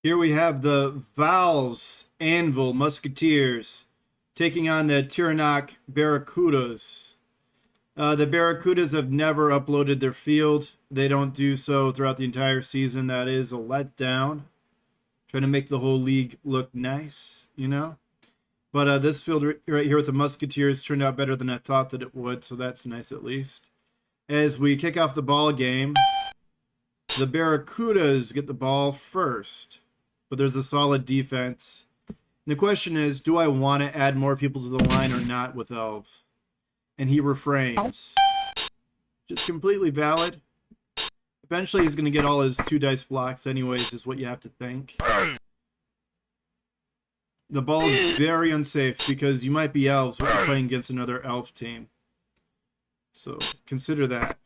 Here we have the Vaul's Anvil Musketeers taking on the Tiranoc Barracudas. The Barracudas have never uploaded their field. They don't do so throughout the entire season. That is a letdown. Trying to make the whole league look nice, you know? But this field right here with the Musketeers turned out better than I thought that it would, so that's nice at least. As we kick off the ball game, the Barracudas get the ball first, but there's a solid defense. And the question is, do I want to add more people to the line or not with elves? And he refrains. Just completely valid. Eventually he's going to get all his 2 dice blocks anyways, is what you have to think. The ball is very unsafe because you might be elves, but you're playing against another elf team. So consider that.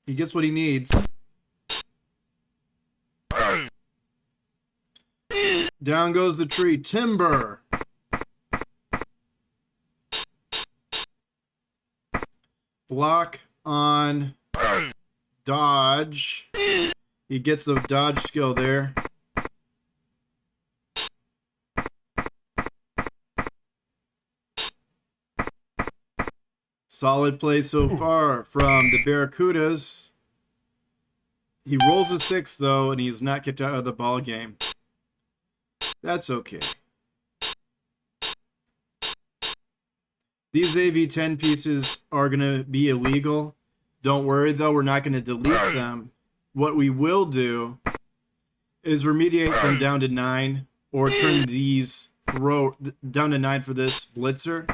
He gets what he needs. Down goes the tree. Timber. Block on dodge. He gets the dodge skill there. Solid play so far from the Barracudas. He rolls a 6 though, and he's not kicked out of the ball game. That's okay. These AV10 pieces are going to be illegal. Don't worry though, we're not going to delete them. What we will do is remediate them down to 9, or turn these down to 9 for this blitzer,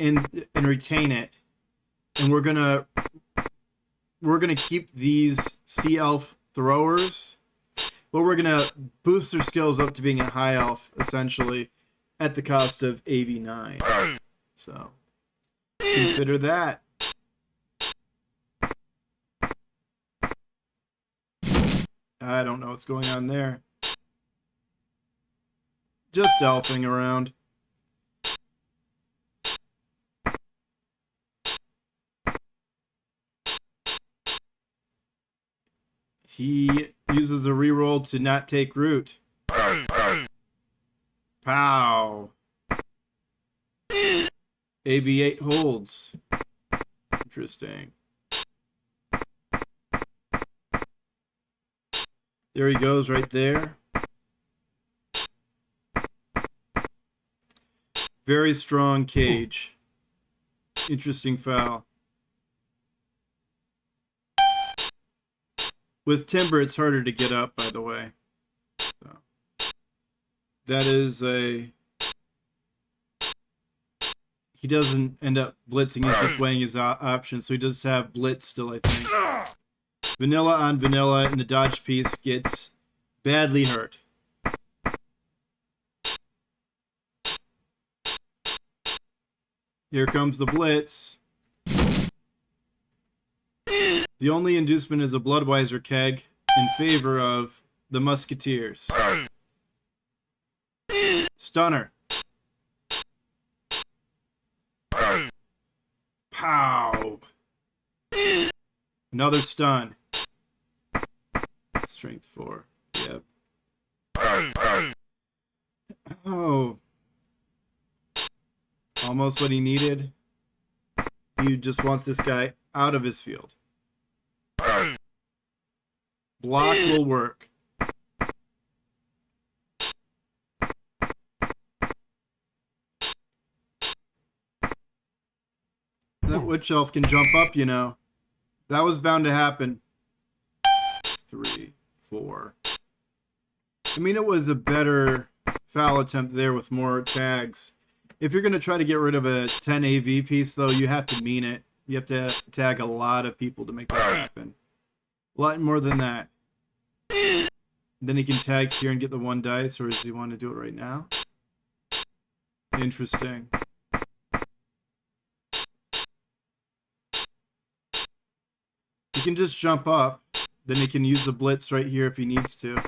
and retain it. And we're gonna keep these sea elf throwers, but we're gonna boost their skills up to being a high elf, essentially, at the cost of AV9. So consider that. I don't know what's going on there. Just elfing around. He uses a reroll to not take root. Pow. AV8 holds. Interesting. There he goes right there. Very strong cage. Interesting foul. With timber, it's harder to get up, by the way. So, that is a... He doesn't end up blitzing, he's just weighing his options, so he does have blitz still, I think. Vanilla on vanilla, and the dodge piece gets badly hurt. Here comes the blitz. The only inducement is a Bloodweiser keg in favor of the Musketeers. Stunner. Pow. Another stun. Strength 4. Yep. Oh. Almost what he needed. He just wants this guy out of his field. Block will work. That witch elf can jump up, you know. That was bound to happen. 3, 4. I mean, it was a better foul attempt there with more tags. If you're going to try to get rid of a 10 AV piece, though, you have to mean it. You have to tag a lot of people to make that happen. A lot more than that. Then he can tag here and get the 1 dice, or does he want to do it right now? Interesting. He can just jump up. Then he can use the blitz right here if he needs to.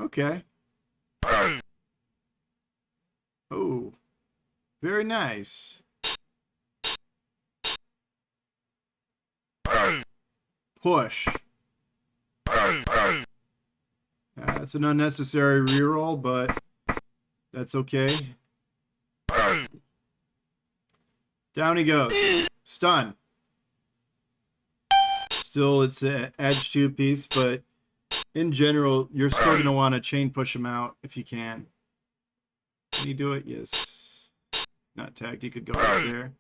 Okay. Oh. Very nice. push. It's an unnecessary reroll, but that's okay. Down he goes. Stun. Still, it's an edge 2 piece, but in general, you're still going to want to chain push him out if you can. Can you do it? Yes. Not tagged. You could go right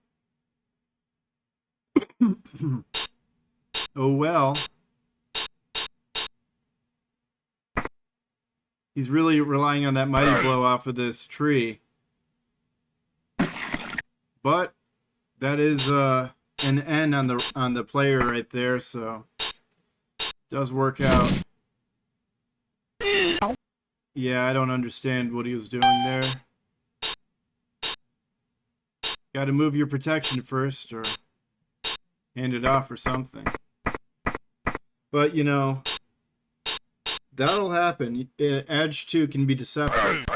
there. Oh, well. He's really relying on that mighty blow off of this tree. But that is an N on the player right there, so it does work out. Yeah, I don't understand what he was doing there. Got to move your protection first, or hand it off or something. But, you know, that'll happen. Edge 2 can be deceptive.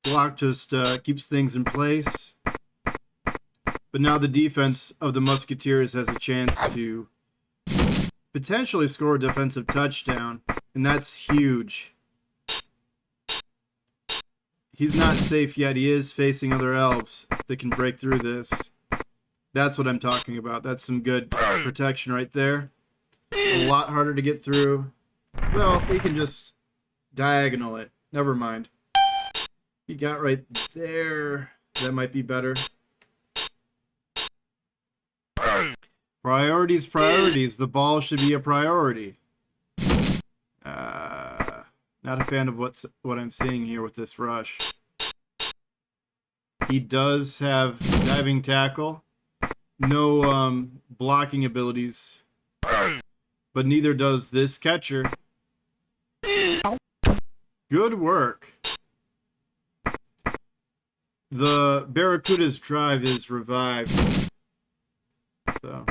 Block just keeps things in place. But now the defense of the Musketeers has a chance to potentially score a defensive touchdown. And that's huge. He's not safe yet. He is facing other elves that can break through this. That's what I'm talking about. That's some good protection right there. A lot harder to get through. Well, he can just diagonal it. Never mind. He got right there. That might be better. Priorities, priorities. The ball should be a priority. Not a fan of what I'm seeing here with this rush. He does have diving tackle. No blocking abilities. But neither does this catcher. Good work. The Barracuda's drive is revived. So,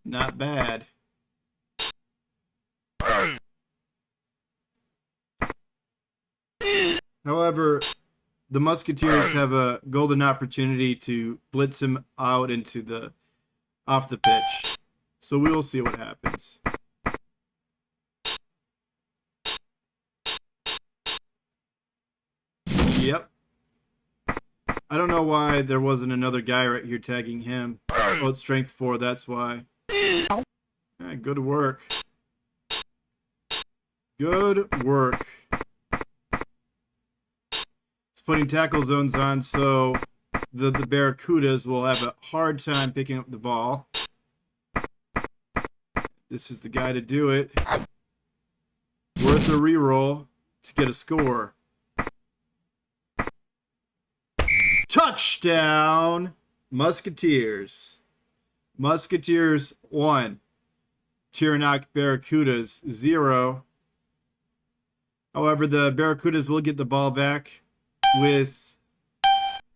not bad. However, the Musketeers have a golden opportunity to blitz him out into off the pitch. So we will see what happens. Yep. I don't know why there wasn't another guy right here tagging him. Oh, it's strength 4, that's why. Yeah, good work. Good work. It's putting tackle zones on, so the Barracudas will have a hard time picking up the ball. This is the guy to do it. Worth a reroll to get a score. Touchdown, Musketeers. Musketeers 1. Tiranoc Barracudas 0. However, the Barracudas will get the ball back with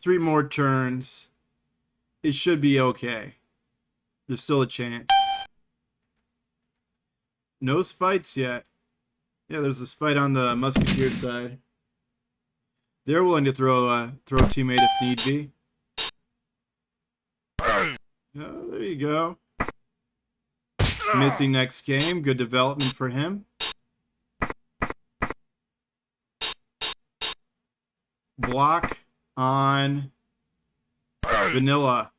3 more turns. It should be okay. There's still a chance. No spites yet. Yeah, there's a spite on the Musketeer side. They're willing to throw a teammate if need be. Oh, there you go. Missing next game. Good development for him. Block on Vanilla.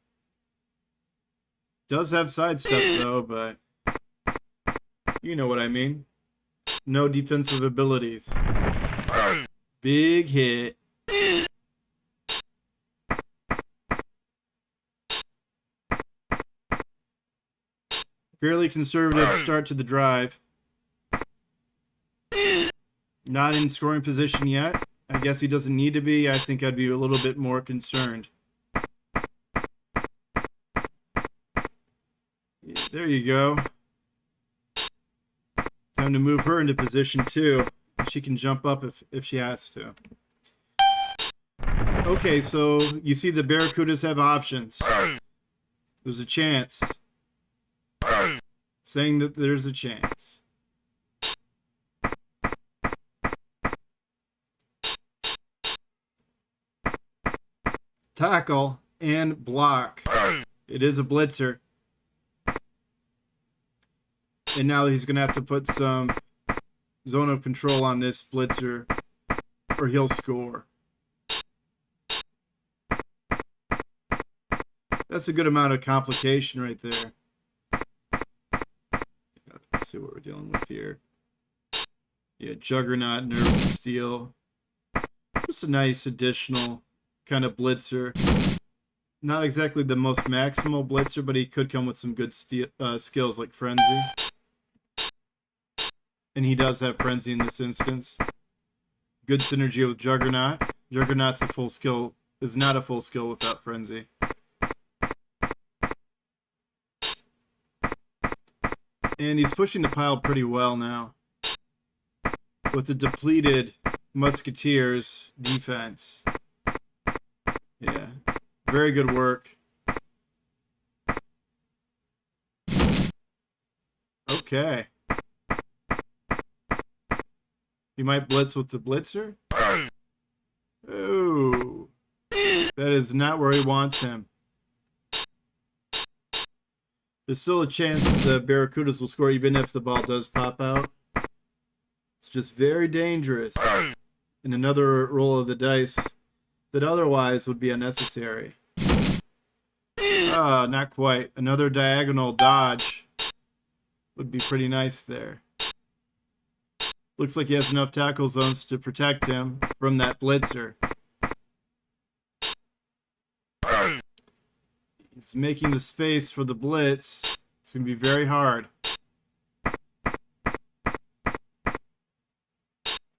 Does have sidestep though, but you know what I mean. No defensive abilities. Big hit. Fairly conservative start to the drive. Not in scoring position yet. I guess he doesn't need to be. I think I'd be a little bit more concerned. There you go. Time to move her into position too. She can jump up if she has to. Okay, so you see the Barracudas have options. There's a chance. Saying that there's a chance. tackle, and block. It is a blitzer. And now he's going to have to put some zone of control on this blitzer, or he'll score. That's a good amount of complication right there. Let's see what we're dealing with here. Yeah, Juggernaut, Nerves of Steel. Just a nice additional kind of blitzer. Not exactly the most maximal blitzer, but he could come with some good skills like Frenzy. And he does have Frenzy in this instance. Good synergy with Juggernaut. Juggernaut's a full skill, is not a full skill without Frenzy. And he's pushing the pile pretty well now. With the depleted Musketeers defense. Yeah. Very good work. Okay. He might blitz with the blitzer. Oh. That is not where he wants him. There's still a chance the Barracudas will score even if the ball does pop out. It's just very dangerous. And another roll of the dice that otherwise would be unnecessary. Ah, not quite. Another diagonal dodge would be pretty nice there. Looks like he has enough tackle zones to protect him from that blitzer. He's making the space for the blitz. It's going to be very hard.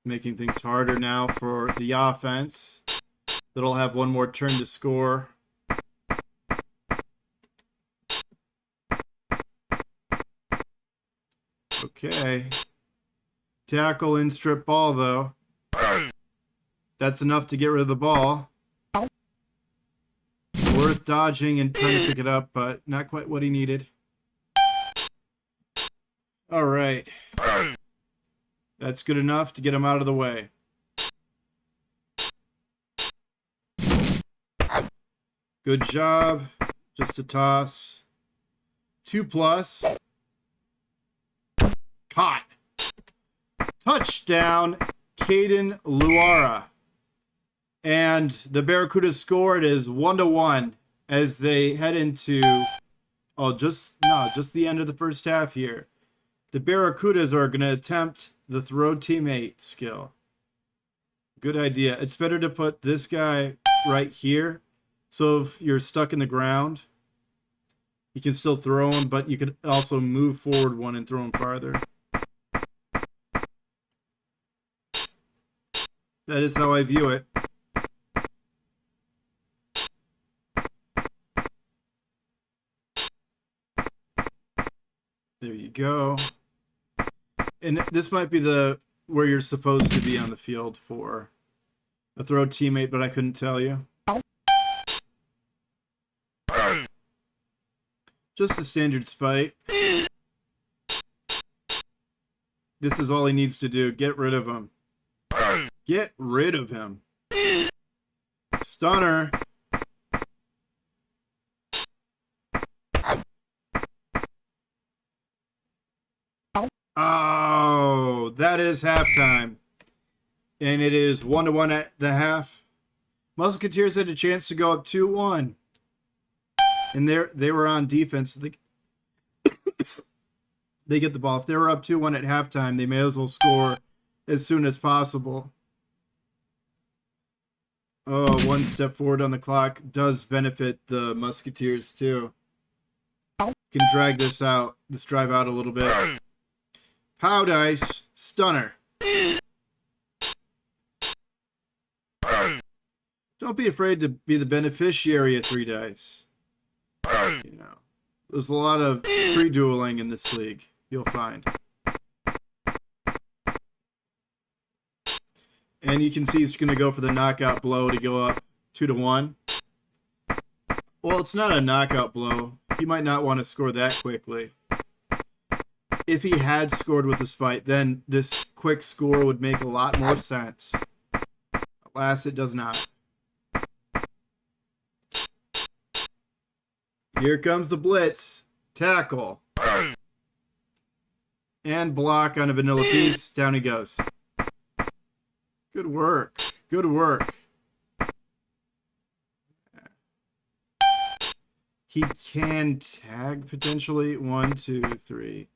Making things harder now for the offense. That'll have one more turn to score. Okay. Tackle in strip ball, though. That's enough to get rid of the ball. Worth dodging and trying to pick it up, but not quite what he needed. All right. That's good enough to get him out of the way. Good job. Just a toss. 2+. Caught. Touchdown, Caden Luara. And the Barracudas scored is 1-1 as they head into just the end of the first half here. The Barracudas are going to attempt the throw teammate skill. Good idea. It's better to put this guy right here. So if you're stuck in the ground, you can still throw him, but you can also move forward one and throw him farther. That is how I view it. There you go. And this might be where you're supposed to be on the field for a throw teammate, but I couldn't tell you. Just a standard spite. This is all he needs to do. Get rid of him. Get rid of him. Stunner. Oh, that is halftime. And it is 1-1 at the half. Musketeers had a chance to go up 2-1. And they were on defense. So they get the ball. If they were up 2-1 at halftime, they may as well score as soon as possible. Oh, one step forward on the clock does benefit the Musketeers too. Can drag this drive out a little bit. Pow dice, stunner. Don't be afraid to be the beneficiary of 3 dice. You know, there's a lot of free dueling in this league, you'll find. And you can see he's going to go for the knockout blow to go up 2-1. Well, it's not a knockout blow. He might not want to score that quickly. If he had scored with the spite, then this quick score would make a lot more sense. Alas, it does not. Here comes the blitz. Tackle. And block on a vanilla piece. Down he goes. Good work. Good work. He can tag potentially. 1, 2, 3,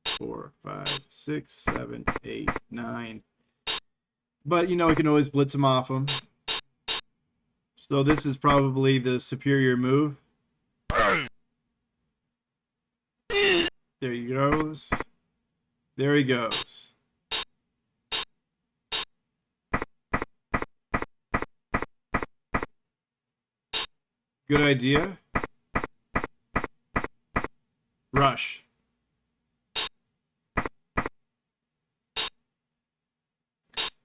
4, 5, 6, 7, 8, 9. But, you know, we can always blitz him off him. So this is probably the superior move. There he goes. There he goes. Good idea. Rush.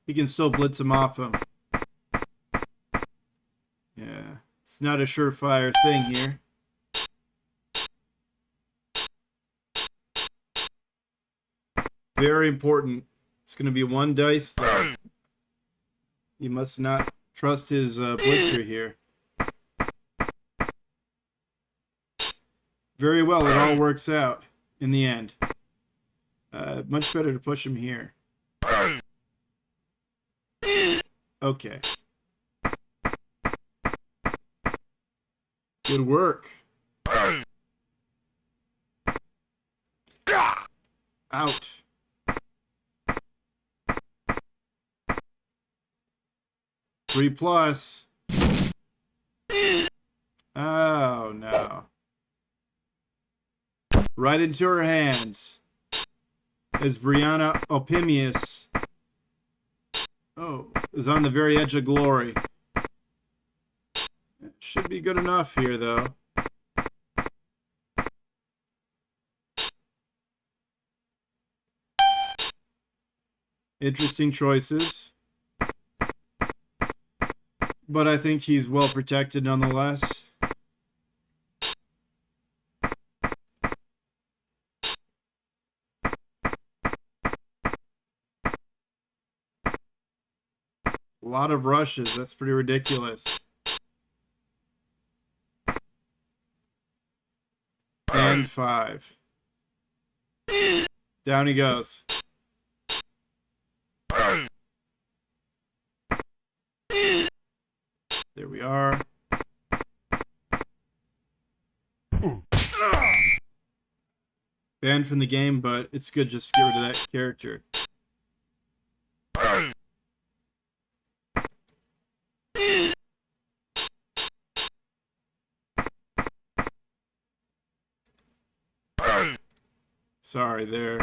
He can still blitz him off him. Yeah, it's not a surefire thing here. Very important. It's going to be 1 dice, though. You must not trust his blitzer here. Very well, it all works out in the end. Much better to push him here. Okay. Good work. Out. Three plus. Oh, no. Right into her hands. As Brianna Opimius is on the very edge of glory. Should be good enough here, though. Interesting choices. But I think he's well protected nonetheless. A lot of rushes. That's pretty ridiculous. And 5. Down he goes. There we are. Banned from the game, but it's good just to get rid of that character. Sorry there.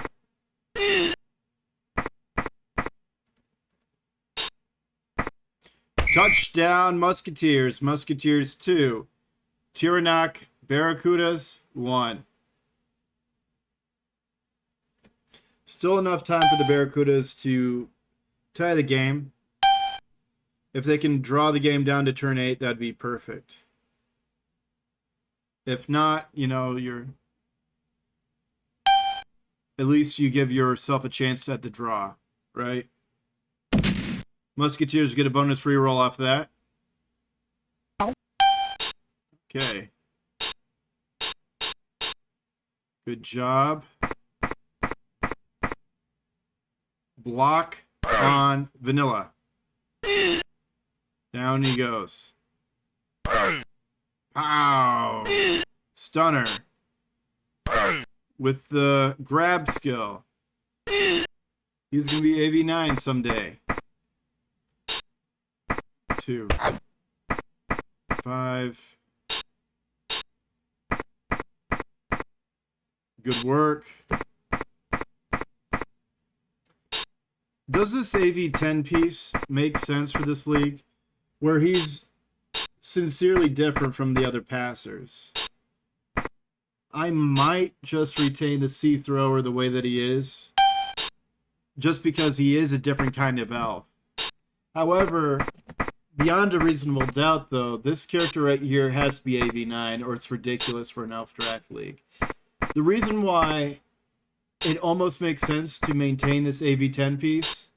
Touchdown, Musketeers. Musketeers 2. Tiranoc, Barracudas 1. Still enough time for the Barracudas to tie the game. If they can draw the game down to turn 8, that'd be perfect. If not, you know, at least you give yourself a chance at the draw, right? Musketeers get a bonus reroll off that. Okay. Good job. Block on vanilla. Down he goes. Pow! Stunner. With the grab skill. He's going to be AV9 someday. 2. 5. Good work. Does this AV10 piece make sense for this league? Where he's sincerely different from the other passers. I might just retain the C thrower the way that he is. Just because he is a different kind of elf. However, beyond a reasonable doubt, though, this character right here has to be AV9 or it's ridiculous for an elf draft league. The reason why it almost makes sense to maintain this AV10 piece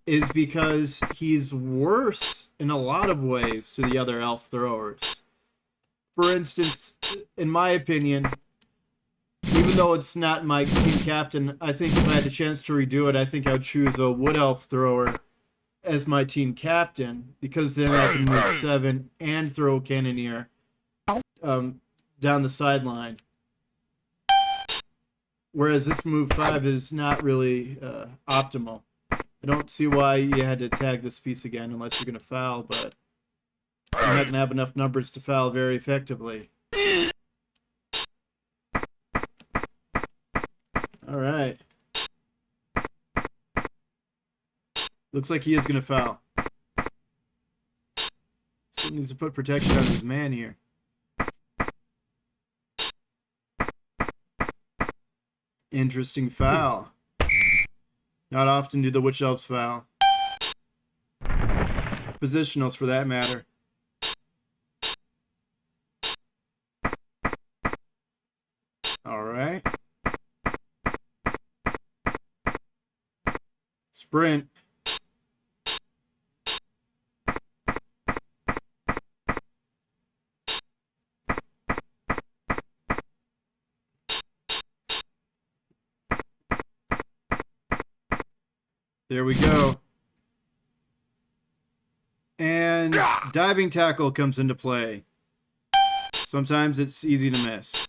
is because he's worse in a lot of ways to the other elf throwers. For instance, in my opinion, even though it's not my team captain, I think if I had a chance to redo it, I think I would choose a Wood Elf thrower as my team captain, because then I can move 7 and throw a Cannoneer down the sideline. Whereas this move 5 is not really optimal. I don't see why you had to tag this piece again unless you're going to foul, but you're not going to have enough numbers to foul very effectively. All right. Looks like he is going to foul. Still needs to put protection on his man here. Interesting foul. Not often do the Witch Elves foul. Positionals for that matter. Alright. Sprint. There we go. And diving tackle comes into play. Sometimes it's easy to miss.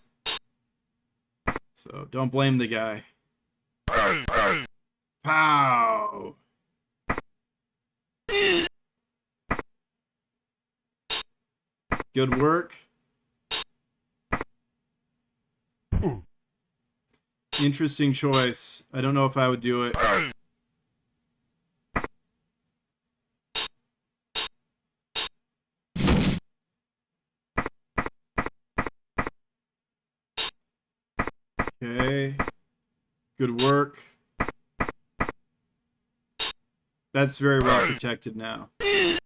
So don't blame the guy. Pow! Good work. Interesting choice. I don't know if I would do it. Okay. Good work. That's very well protected now. It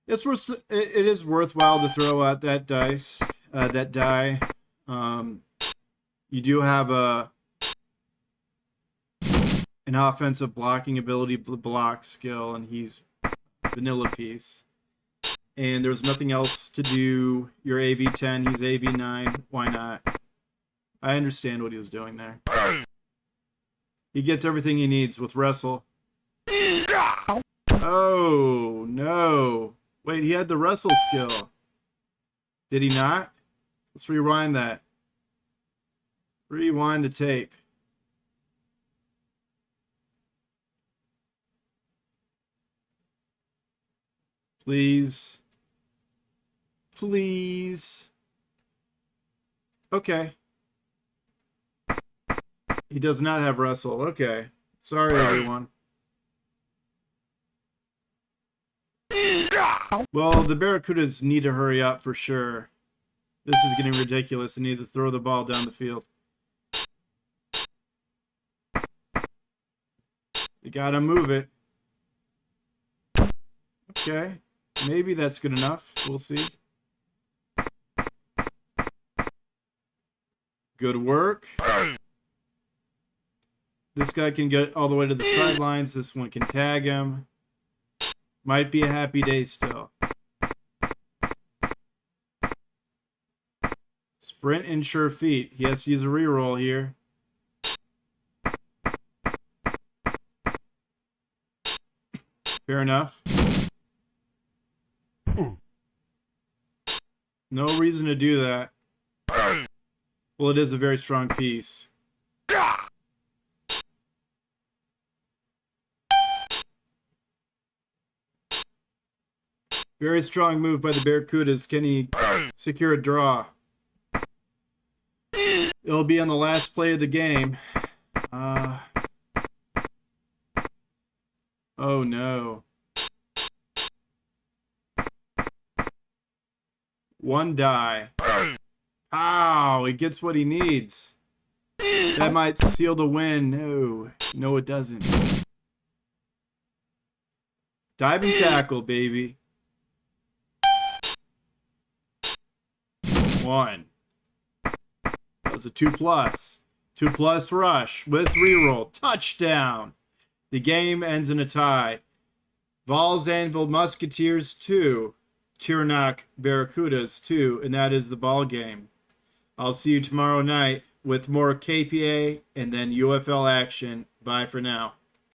is worthwhile to throw out that dice, that die. You do have an offensive blocking ability, block skill, and he's vanilla piece. And there's nothing else to do. You're AV10, he's AV9. Why not? I understand what he was doing there. He gets everything he needs with wrestle. Oh, no. Wait, he had the wrestle skill. Did he not? Let's rewind that. Rewind the tape. Please. Please. Okay. He does not have wrestle. Okay. Sorry, everyone. Well, the Barracudas need to hurry up for sure. This is getting ridiculous. They need to throw the ball down the field. They gotta move it. Okay. Maybe that's good enough. We'll see. Good work. This guy can get all the way to the sidelines. This one can tag him. Might be a happy day still. Sprint and sure feet. He has to use a reroll here. Fair enough. No reason to do that. Well, it is a very strong piece. Very strong move by the Barracudas. Can he secure a draw? It'll be on the last play of the game. Oh no. One die. Ow, he gets what he needs. That might seal the win. No. No, it doesn't. Diving tackle, baby. 1. That was a 2+. 2+ rush with reroll. Touchdown. The game ends in a tie. Vaul's Anvil Musketeers 2. Tiranoc Barracudas too, and that is the ball game. I'll see you tomorrow night with more KPA and then UFL action. Bye for now.